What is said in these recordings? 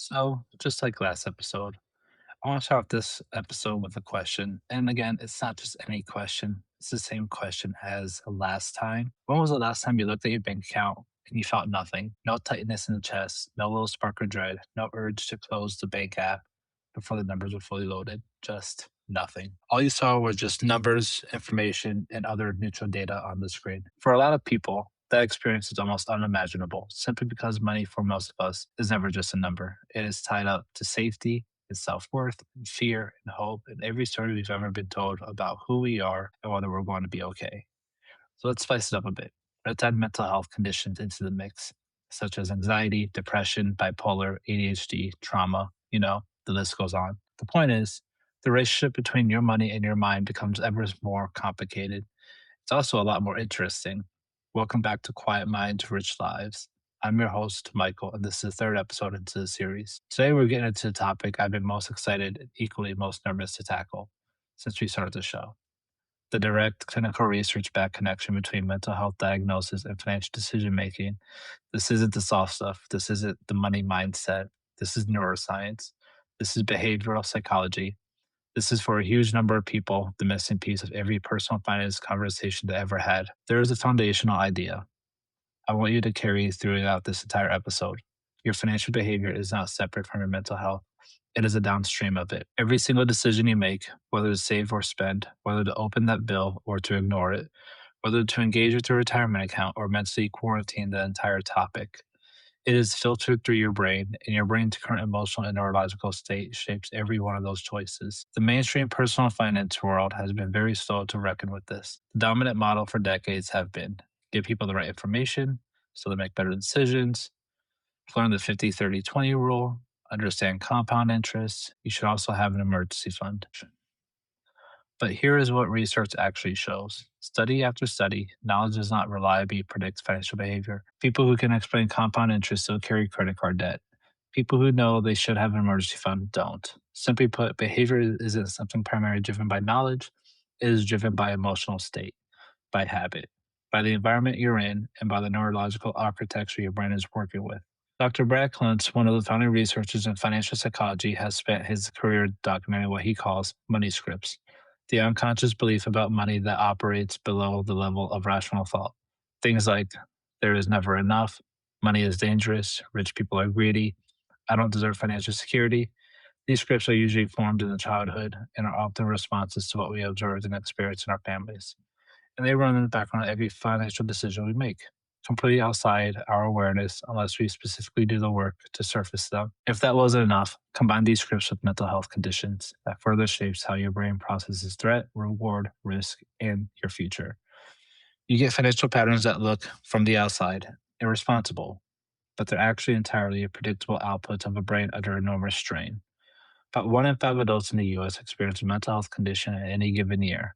So, just like last episode, I want to start off this episode with a question. And again, it's not just any question, it's the same question as last time. When was the last time you looked at your bank account and you felt nothing? No tightness in the chest, no little spark of dread, no urge to close the bank app before the numbers were fully loaded, just nothing. All you saw was just numbers, information, and other neutral data on the screen. For a lot of people, that experience is almost unimaginable simply because money for most of us is never just a number. It is tied up to safety, and self worth, and fear, and hope, and every story we've ever been told about who we are and whether we're going to be okay. So let's spice it up a bit. Let's add mental health conditions into the mix, such as anxiety, depression, bipolar, ADHD, trauma, the list goes on. The point is, the relationship between your money and your mind becomes ever more complicated. It's also a lot more interesting. Welcome back to Quiet Minds, Rich Lives. I'm your host, Michael, and this is the third episode into the series. Today, we're getting into the topic I've been most excited and equally most nervous to tackle since we started the show: the direct clinical research backed connection between mental health diagnosis and financial decision making. This isn't the soft stuff. This isn't the money mindset. This is neuroscience. This is behavioral psychology. This is for a huge number of people, the missing piece of every personal finance conversation they ever had. There is a foundational idea I want you to carry throughout this entire episode. Your financial behavior is not separate from your mental health. It is a downstream of it. Every single decision you make, whether to save or spend, whether to open that bill or to ignore it, whether to engage with your retirement account or mentally quarantine the entire topic, it is filtered through your brain, and your brain's current emotional and neurological state shapes every one of those choices. The mainstream personal finance world has been very slow to reckon with this. The dominant model for decades have been give people the right information so they make better decisions, learn the 50-30-20 rule, understand compound interest. You should also have an emergency fund. But here is what research actually shows. Study after study, knowledge does not reliably predict financial behavior. People who can explain compound interest still carry credit card debt. People who know they should have an emergency fund don't. Simply put, behavior isn't something primarily driven by knowledge, it is driven by emotional state, by habit, by the environment you're in, and by the neurological architecture your brain is working with. Dr. Brad Klontz, one of the founding researchers in financial psychology, has spent his career documenting what he calls money scripts, the unconscious belief about money that operates below the level of rational thought. Things like, there is never enough, money is dangerous, rich people are greedy, I don't deserve financial security. These scripts are usually formed in the childhood and are often responses to what we observed and experienced in our families. And they run in the background of every financial decision we make, completely outside our awareness unless we specifically do the work to surface them. If that wasn't enough, combine these scripts with mental health conditions that further shapes how your brain processes threat, reward, risk, and your future. You get financial patterns that look, from the outside, irresponsible, but they're actually entirely a predictable output of a brain under enormous strain. About 1 in 5 adults in the US experience a mental health condition in any given year.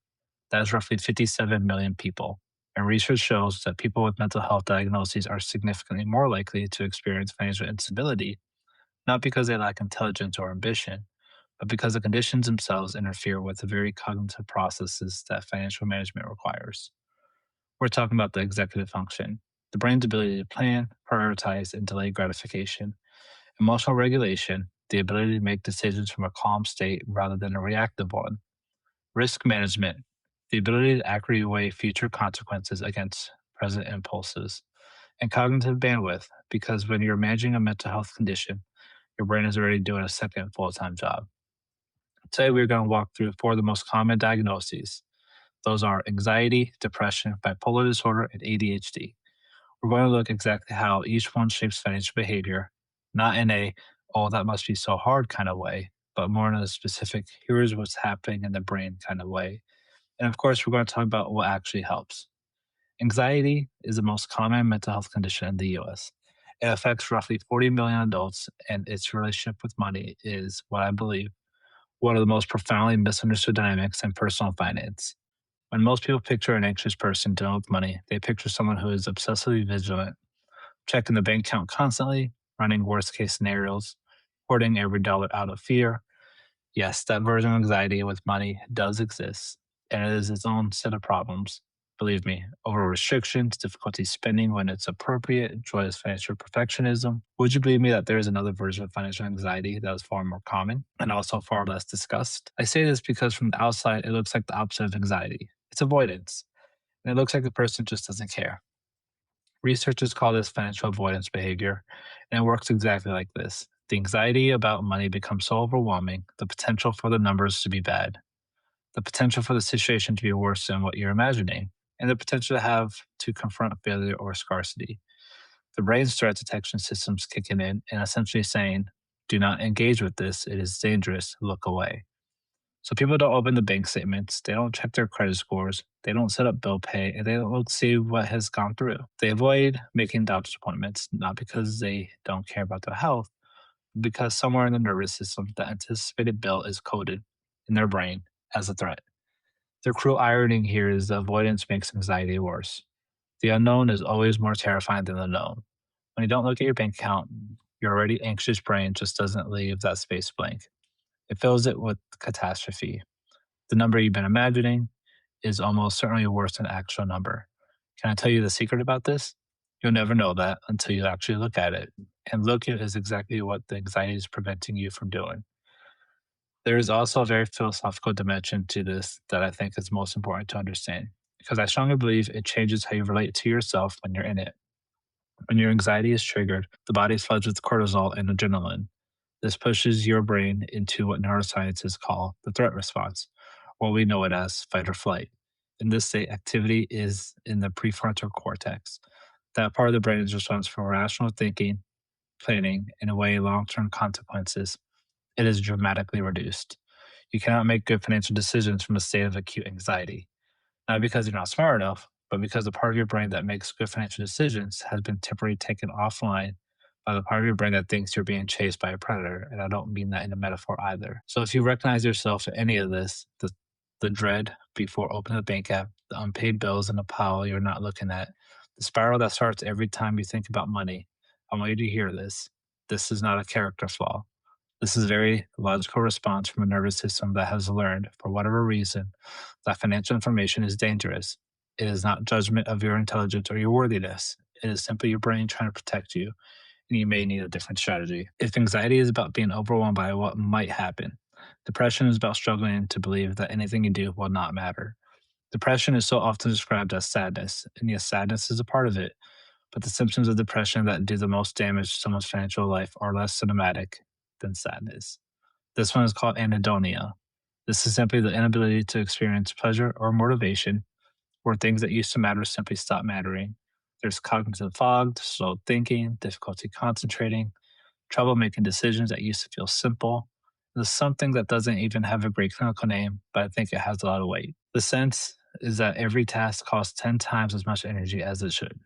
That is roughly 57 million people. And research shows that people with mental health diagnoses are significantly more likely to experience financial instability, not because they lack intelligence or ambition, but because the conditions themselves interfere with the very cognitive processes that financial management requires. We're talking about the executive function, the brain's ability to plan, prioritize, and delay gratification, emotional regulation, the ability to make decisions from a calm state rather than a reactive one, risk management, the ability to accurately weigh future consequences against present impulses, and cognitive bandwidth, because when you're managing a mental health condition, your brain is already doing a second full time job. Today, we're going to walk through 4 of the most common diagnoses. Those are anxiety, depression, bipolar disorder, and ADHD. We're going to look exactly how each one shapes financial behavior, not in a, oh, that must be so hard kind of way, but more in a specific, here's what's happening in the brain kind of way. And of course, we're going to talk about what actually helps. Anxiety is the most common mental health condition in the US. It affects roughly 40 million adults, and its relationship with money is, what I believe, one of the most profoundly misunderstood dynamics in personal finance. When most people picture an anxious person dealing with money, they picture someone who is obsessively vigilant, checking the bank account constantly, running worst case scenarios, hoarding every dollar out of fear. Yes, that version of anxiety with money does exist, and it is its own set of problems. Believe me, over restrictions, difficulty spending when it's appropriate, joyous financial perfectionism. Would you believe me that there is another version of financial anxiety that is far more common and also far less discussed? I say this because from the outside, it looks like the opposite of anxiety. It's avoidance. And it looks like the person just doesn't care. Researchers call this financial avoidance behavior, and it works exactly like this. The anxiety about money becomes so overwhelming, the potential for the numbers to be bad, the potential for the situation to be worse than what you're imagining, and the potential to have to confront failure or scarcity. The brain's threat detection system's kicking in and essentially saying, do not engage with this. It is dangerous. Look away. So people don't open the bank statements, they don't check their credit scores, they don't set up bill pay, and they don't look see what has gone through. They avoid making doctor's appointments, not because they don't care about their health, but because somewhere in the nervous system, the anticipated bill is coded in their brain as a threat. The cruel irony here is the avoidance makes anxiety worse. The unknown is always more terrifying than the known. When you don't look at your bank account, your already anxious brain just doesn't leave that space blank. It fills it with catastrophe. The number you've been imagining is almost certainly worse than the actual number. Can I tell you the secret about this? You'll never know that until you actually look at it. And look at is exactly what the anxiety is preventing you from doing. There is also a very philosophical dimension to this that I think is most important to understand because I strongly believe it changes how you relate to yourself when you're in it. When your anxiety is triggered, the body floods with cortisol and adrenaline. This pushes your brain into what neuroscientists call the threat response, or we know it as fight or flight. In this state, activity is in the prefrontal cortex. That part of the brain is responsible for rational thinking, planning, and weighing long term consequences. It is dramatically reduced. You cannot make good financial decisions from a state of acute anxiety, not because you're not smart enough, but because the part of your brain that makes good financial decisions has been temporarily taken offline by the part of your brain that thinks you're being chased by a predator. And I don't mean that in a metaphor either. So if you recognize yourself in any of this, the dread before opening the bank app, the unpaid bills in a pile you're not looking at, the spiral that starts every time you think about money, I want you to hear this. This is not a character flaw. This is a very logical response from a nervous system that has learned, for whatever reason, that financial information is dangerous. It is not judgment of your intelligence or your worthiness. It is simply your brain trying to protect you, and you may need a different strategy. If anxiety is about being overwhelmed by what might happen, depression is about struggling to believe that anything you do will not matter. Depression is so often described as sadness, and yes, sadness is a part of it, but the symptoms of depression that do the most damage to someone's financial life are less cinematic than sadness. This one is called anhedonia. This is simply the inability to experience pleasure or motivation, where things that used to matter simply stop mattering. There's cognitive fog, slow thinking, difficulty concentrating, trouble making decisions that used to feel simple. There's something that doesn't even have a great clinical name, but I think it has a lot of weight. The sense is that every task costs 10 times as much energy as it should.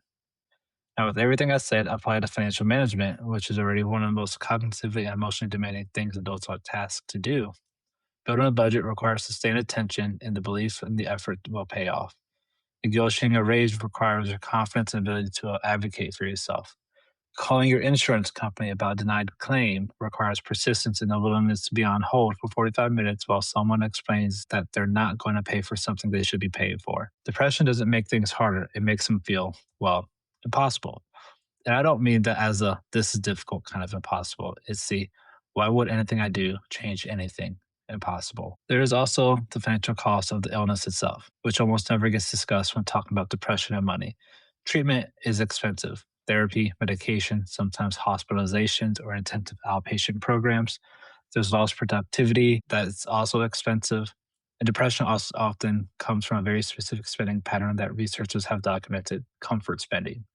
Now, with everything I said, apply to financial management, which is already one of the most cognitively and emotionally demanding things adults are tasked to do. Building a budget requires sustained attention, and the belief and the effort will pay off. Negotiating a raise requires your confidence and ability to advocate for yourself. Calling your insurance company about a denied claim requires persistence and the willingness to be on hold for 45 minutes while someone explains that they're not going to pay for something they should be paying for. Depression doesn't make things harder, it makes them feel, well, impossible. And I don't mean that as a this is difficult kind of impossible. It's the why would anything I do change anything impossible? There is also the financial cost of the illness itself, which almost never gets discussed when talking about depression and money. Treatment is expensive. Therapy, medication, sometimes hospitalizations or intensive outpatient programs. There's lost productivity that's also expensive. And depression also often comes from a very specific spending pattern that researchers have documented comfort spending.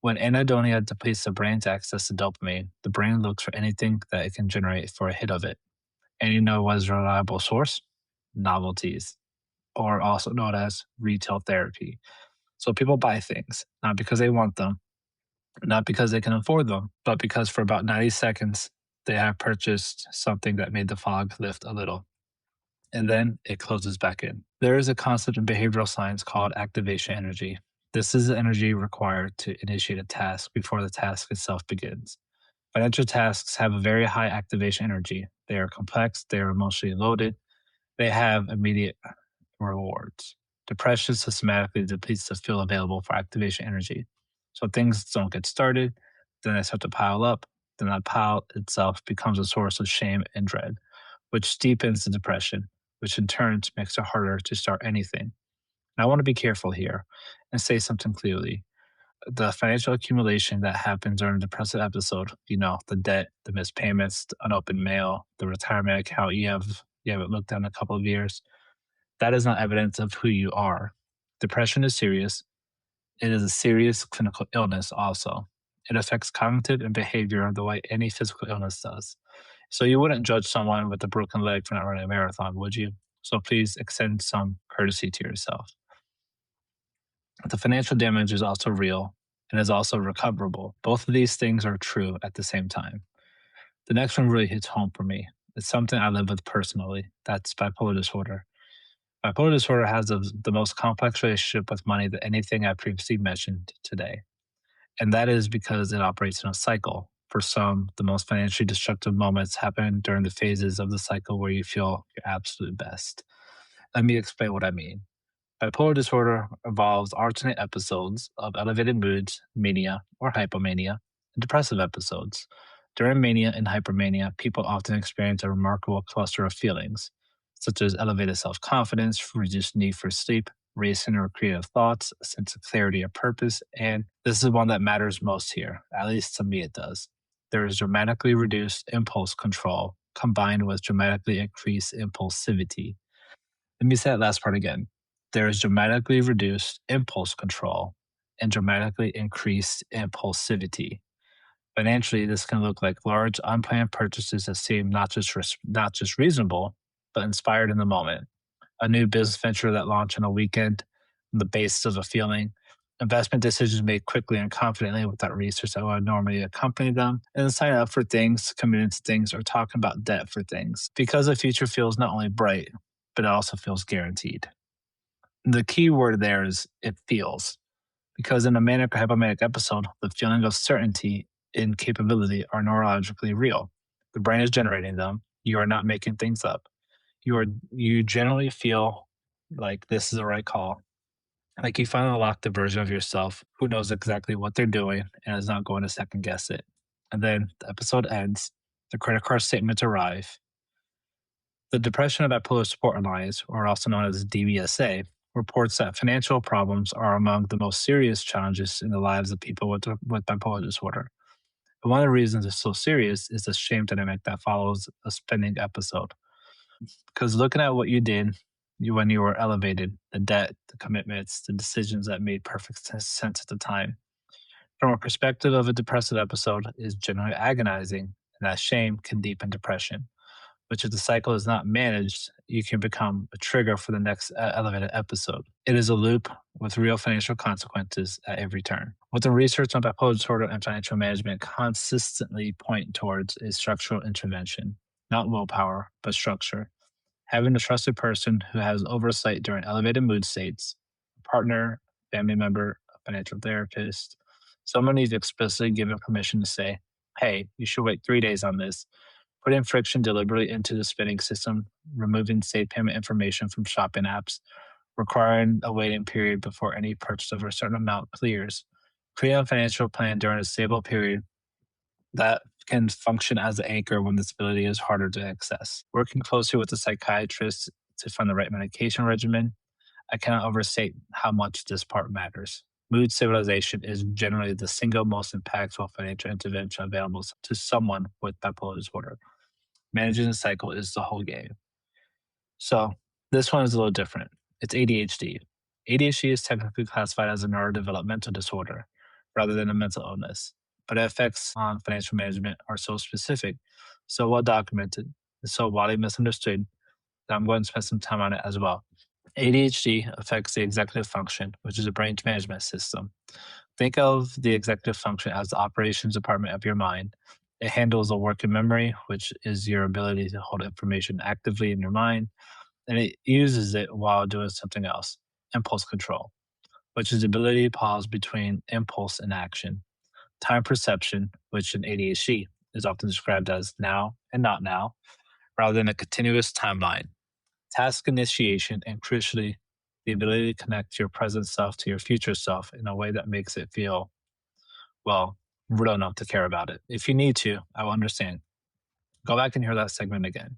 When anhedonia depletes the brain's access to dopamine, the brain looks for anything that it can generate for a hit of it. And you know what is a reliable source? Novelties, or also known as retail therapy. So people buy things, not because they want them, not because they can afford them, but because for about 90 seconds, they have purchased something that made the fog lift a little. And then it closes back in. There is a concept in behavioral science called activation energy. This is the energy required to initiate a task before the task itself begins. Financial tasks have a very high activation energy. They are complex, they are emotionally loaded, they have immediate rewards. Depression systematically depletes the fuel available for activation energy. So things don't get started, then they start to pile up, then that pile itself becomes a source of shame and dread, which deepens the depression, which in turn makes it harder to start anything. And I want to be careful here and say something clearly. The financial accumulation that happens during a depressive episode, the debt, the missed payments, the unopened mail, the retirement account you haven't looked at in a couple of years, that is not evidence of who you are. Depression is serious. It is a serious clinical illness also. It affects cognitive and behavior the way any physical illness does. So you wouldn't judge someone with a broken leg for not running a marathon, would you? So please extend some courtesy to yourself. The financial damage is also real and is also recoverable. Both of these things are true at the same time. The next one really hits home for me. It's something I live with personally. That's bipolar disorder. Bipolar disorder has the most complex relationship with money than anything I previously mentioned today. And that is because it operates in a cycle. For some, the most financially destructive moments happen during the phases of the cycle where you feel your absolute best. Let me explain what I mean. Bipolar disorder involves alternate episodes of elevated moods, mania, or hypomania, and depressive episodes. During mania and hypermania, people often experience a remarkable cluster of feelings, such as elevated self confidence, reduced need for sleep, racing or creative thoughts, a sense of clarity or purpose, and this is one that matters most here, at least to me it does. There is dramatically reduced impulse control combined with dramatically increased impulsivity. Let me say that last part again. There is dramatically reduced impulse control and dramatically increased impulsivity. Financially, this can look like large unplanned purchases that seem not just reasonable, but inspired in the moment. A new business venture that launched on a weekend on the basis of a feeling. Investment decisions made quickly and confidently without research that would normally accompany them, and then signing up for things, committing to things, or talking about debt for things. Because the future feels not only bright, but it also feels guaranteed. The key word there is it feels, because in a manic or hypomanic episode, the feeling of certainty and capability are neurologically real. The brain is generating them. You are not making things up. You generally feel like this is the right call. Like you finally unlocked the version of yourself who knows exactly what they're doing and is not going to second guess it. And then the episode ends, the credit card statements arrive. The Depression of Bipolar Support Alliance, or also known as DBSA, reports that financial problems are among the most serious challenges in the lives of people with bipolar disorder. And one of the reasons it's so serious is the shame dynamic that follows a spending episode. Because looking at what you did when you were elevated, the debt, the commitments, the decisions that made perfect sense at the time, from a perspective of a depressive episode, is generally agonizing, and that shame can deepen depression, which if the cycle is not managed, you can become a trigger for the next elevated episode. It is a loop with real financial consequences at every turn. What the research on bipolar disorder and financial management consistently point towards is structural intervention, not willpower, but structure. Having a trusted person who has oversight during elevated mood states, a partner, family member, a financial therapist, someone needs explicitly given permission to say, hey, you should wait 3 days on this. Putting friction deliberately into the spending system, removing saved payment information from shopping apps, requiring a waiting period before any purchase of a certain amount clears, create a financial plan during a stable period that can function as an anchor when disability is harder to access. Working closely with a psychiatrist to find the right medication regimen, I cannot overstate how much this part matters. Mood stabilization is generally the single most impactful financial intervention available to someone with bipolar disorder. Managing the cycle is the whole game. So this one is a little different. It's ADHD. ADHD is technically classified as a neurodevelopmental disorder rather than a mental illness, but the effects on financial management are so specific, so well documented, and so widely misunderstood that I'm going to spend some time on it as well. ADHD affects the executive function, which is a brain management system. Think of the executive function as the operations department of your mind. It handles the working memory, which is your ability to hold information actively in your mind, and it uses it while doing something else. Impulse control, which is the ability to pause between impulse and action. Time perception, which in ADHD is often described as now and not now, rather than a continuous timeline. Task initiation, and crucially, the ability to connect your present self to your future self in a way that makes it feel, well, real enough to care about it. If you need to, I will understand. Go back and hear that segment again.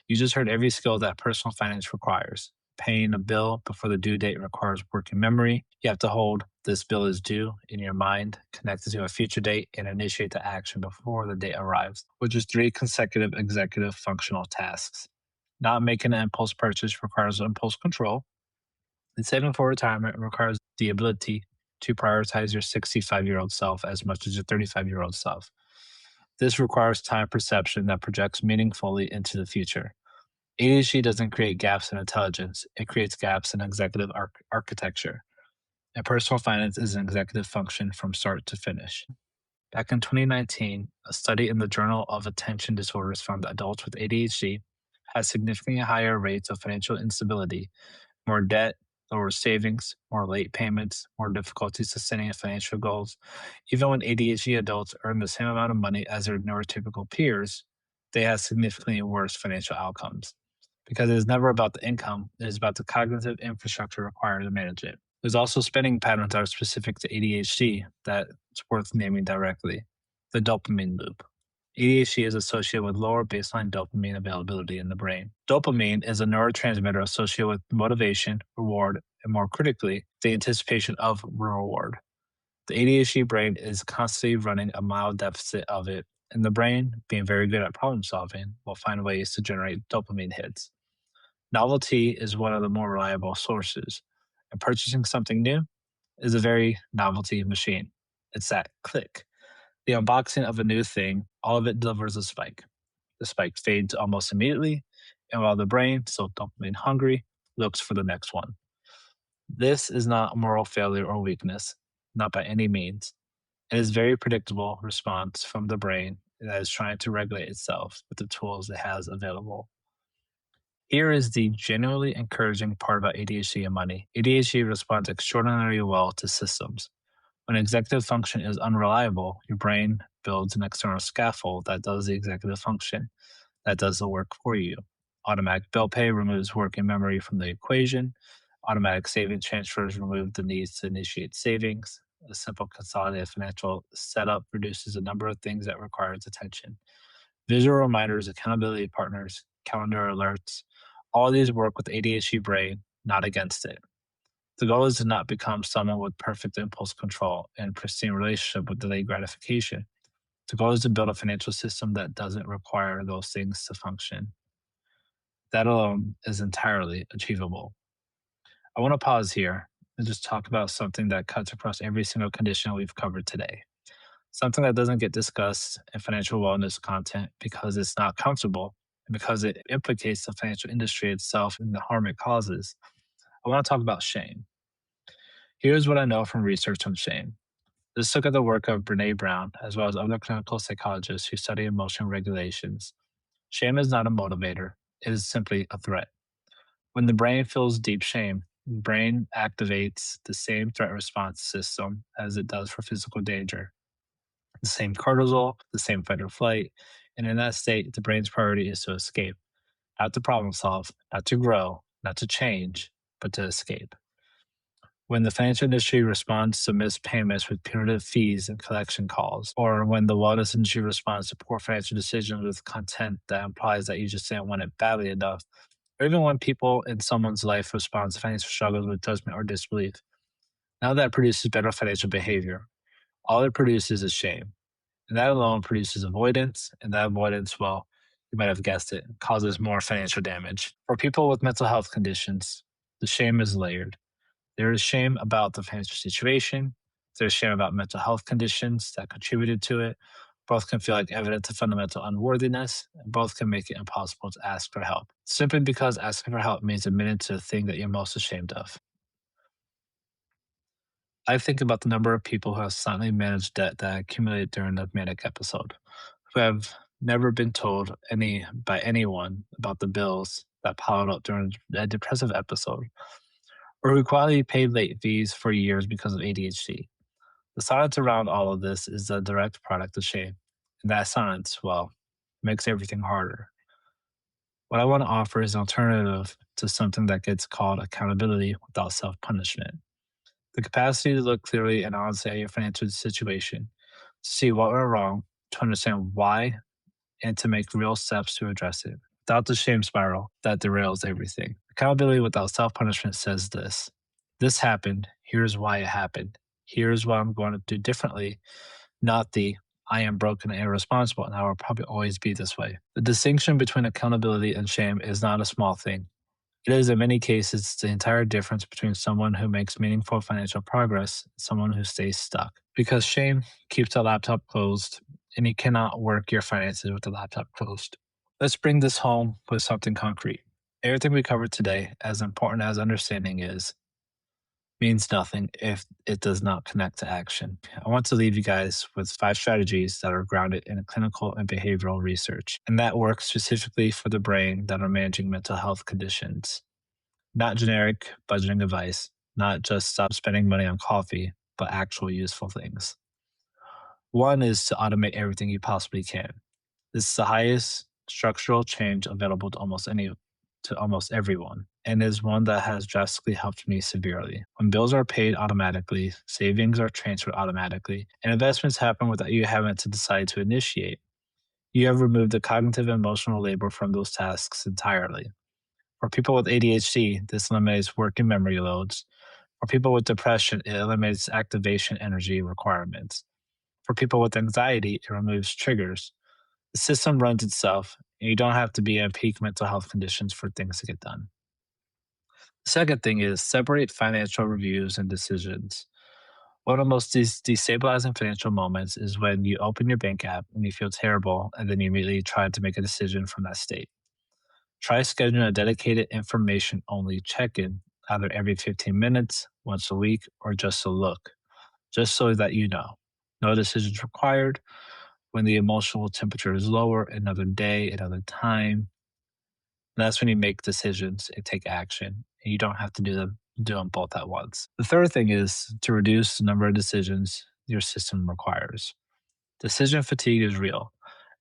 You just heard every skill that personal finance requires. Paying a bill before the due date requires working memory. You have to hold this bill is due in your mind, connect it to a future date, and initiate the action before the date arrives, which is 3 consecutive executive functional tasks. Not making an impulse purchase requires impulse control, and saving for retirement requires the ability to prioritize your 65-year-old self as much as your 35-year-old self. This requires time perception that projects meaningfully into the future. ADHD doesn't create gaps in intelligence, it creates gaps in executive architecture. And personal finance is an executive function from start to finish. Back in 2019, a study in the Journal of Attention Disorders found that adults with ADHD had significantly higher rates of financial instability, more debt, lower savings, more late payments, more difficulty sustaining financial goals. Even when ADHD adults earn the same amount of money as their neurotypical peers, they have significantly worse financial outcomes. Because it is never about the income, it is about the cognitive infrastructure required to manage it. There's also spending patterns that are specific to ADHD that's worth naming directly. The dopamine loop. ADHD is associated with lower baseline dopamine availability in the brain. Dopamine is a neurotransmitter associated with motivation, reward, and more critically, the anticipation of reward. The ADHD brain is constantly running a mild deficit of it, and the brain, being very good at problem solving, will find ways to generate dopamine hits. Novelty is one of the more reliable sources, and purchasing something new is a very novelty machine. It's that click. The unboxing of a new thing, all of it delivers a spike. The spike fades almost immediately, and while the brain, still dopamine hungry, looks for the next one. This is not a moral failure or weakness, not by any means. It is a very predictable response from the brain that is trying to regulate itself with the tools it has available. Here is the genuinely encouraging part about ADHD and money. ADHD responds extraordinarily well to systems. When executive function is unreliable, your brain builds an external scaffold that does the executive function, that does the work for you. Automatic bill pay removes working memory from the equation. Automatic saving transfers remove the needs to initiate savings. A simple consolidated financial setup reduces the number of things that requires attention. Visual reminders, accountability partners, calendar alerts, all these work with ADHD brain, not against it. The goal is to not become someone with perfect impulse control and pristine relationship with delayed gratification. The goal is to build a financial system that doesn't require those things to function. That alone is entirely achievable. I want to pause here and just talk about something that cuts across every single condition we've covered today. Something that doesn't get discussed in financial wellness content because it's not comfortable and because it implicates the financial industry itself and the harm it causes. I want to talk about shame. Here's what I know from research on shame. Let's look at the work of Brene Brown, as well as other clinical psychologists who study emotion regulations. Shame is not a motivator, it is simply a threat. When the brain feels deep shame, the brain activates the same threat response system as it does for physical danger. The same cortisol, the same fight or flight. And in that state, the brain's priority is to escape, not to problem solve, not to grow, not to change, but to escape. When the financial industry responds to missed payments with punitive fees and collection calls, or when the wellness industry responds to poor financial decisions with content that implies that you just didn't want it badly enough, or even when people in someone's life respond to financial struggles with judgment or disbelief, none of that produces better financial behavior. All it produces is shame. And that alone produces avoidance, and that avoidance, well, you might have guessed it, causes more financial damage. For people with mental health conditions, the shame is layered. There is shame about the financial situation. There's shame about mental health conditions that contributed to it. Both can feel like evidence of fundamental unworthiness, and both can make it impossible to ask for help, simply because asking for help means admitting to the thing that you're most ashamed of. I think about the number of people who have silently managed debt that accumulated during a manic episode, who have never been told by anyone about the bills that piled up during a depressive episode, or who quietly paid late fees for years because of ADHD. The silence around all of this is the direct product of shame. And that silence, well, makes everything harder. What I want to offer is an alternative to something that gets called accountability without self punishment. The capacity to look clearly and honestly at your financial situation, to see what went wrong, to understand why, and to make real steps to address it without the shame spiral that derails everything. Accountability without self punishment says this happened. Here's why it happened. Here's what I'm going to do differently, not the I am broken and irresponsible and I will probably always be this way. The distinction between accountability and shame is not a small thing. It is, in many cases, the entire difference between someone who makes meaningful financial progress and someone who stays stuck. Because shame keeps the laptop closed, and you cannot work your finances with the laptop closed. Let's bring this home with something concrete. Everything we covered today, as important as understanding is, means nothing if it does not connect to action. I want to leave you guys with 5 strategies that are grounded in clinical and behavioral research, and that work specifically for the brain that are managing mental health conditions. Not generic budgeting advice, not just stop spending money on coffee, but actual useful things. One is to automate everything you possibly can. This is the highest structural change available to almost everyone, and is one that has drastically helped me severely. When bills are paid automatically, savings are transferred automatically, and investments happen without you having to decide to initiate. You have removed the cognitive and emotional labor from those tasks entirely. For people with ADHD, this eliminates working memory loads. For people with depression, it eliminates activation energy requirements. For people with anxiety, it removes triggers. The system runs itself, and you don't have to be in peak mental health conditions for things to get done. The second thing is separate financial reviews and decisions. One of the most destabilizing financial moments is when you open your bank app and you feel terrible, and then you immediately try to make a decision from that state. Try scheduling a dedicated information only check in, either every 15 minutes, once a week, or just a look, just so that you know. No decisions required. When the emotional temperature is lower, another day, another time, that's when you make decisions and take action. And you don't have to do them both at once. The third thing is to reduce the number of decisions your system requires. Decision fatigue is real.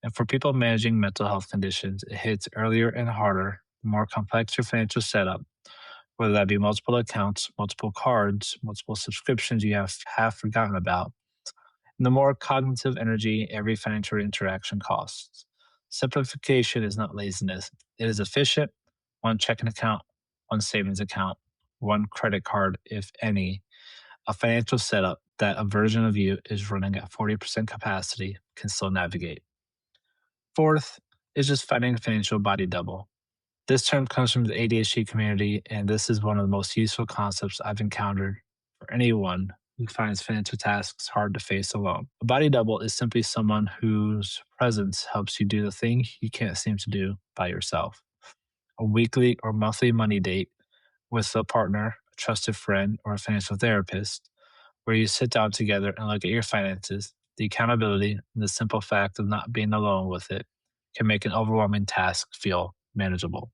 And for people managing mental health conditions, it hits earlier and harder. The more complex your financial setup, whether that be multiple accounts, multiple cards, multiple subscriptions you have half forgotten about, and the more cognitive energy every financial interaction costs. Simplification is not laziness, it is efficient. One checking account, one savings account, one credit card, if any, a financial setup that a version of you is running at 40% capacity can still navigate. Fourth is just finding a financial body double. This term comes from the ADHD community, and this is one of the most useful concepts I've encountered for anyone who finds financial tasks hard to face alone. A body double is simply someone whose presence helps you do the thing you can't seem to do by yourself. A weekly or monthly money date with a partner, a trusted friend, or a financial therapist, where you sit down together and look at your finances. The accountability and the simple fact of not being alone with it can make an overwhelming task feel manageable.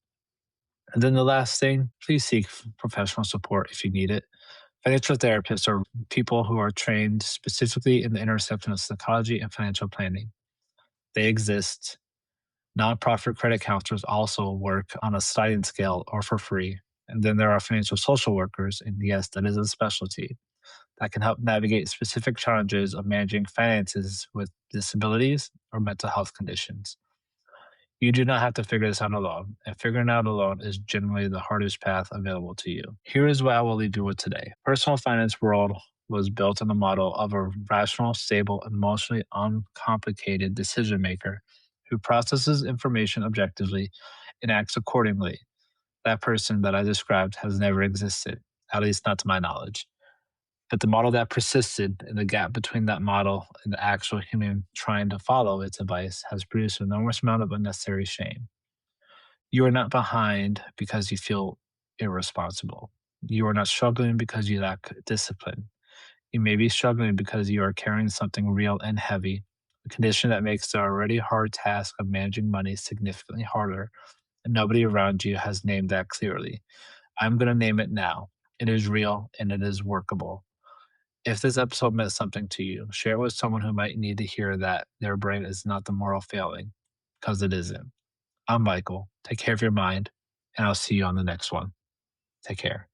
And then the last thing, please seek professional support if you need it. Financial therapists are people who are trained specifically in the intersection of psychology and financial planning. They exist. Nonprofit credit counselors also work on a sliding scale or for free. And then there are financial social workers, and yes, that is a specialty that can help navigate specific challenges of managing finances with disabilities or mental health conditions. You do not have to figure this out alone, and figuring it out alone is generally the hardest path available to you. Here is what I will leave you with today. Personal finance world was built on the model of a rational, stable, emotionally uncomplicated decision maker who processes information objectively and acts accordingly. That person that I described has never existed, at least not to my knowledge. But the model that persisted and the gap between that model and the actual human trying to follow its advice has produced an enormous amount of unnecessary shame. You are not behind because you feel irresponsible. You are not struggling because you lack discipline. You may be struggling because you are carrying something real and heavy, a condition that makes the already hard task of managing money significantly harder, and nobody around you has named that clearly. I'm going to name it now. It is real and it is workable. If this episode meant something to you, share it with someone who might need to hear that their brain is not the moral failing, because it isn't. I'm Michael. Take care of your mind, and I'll see you on the next one. Take care.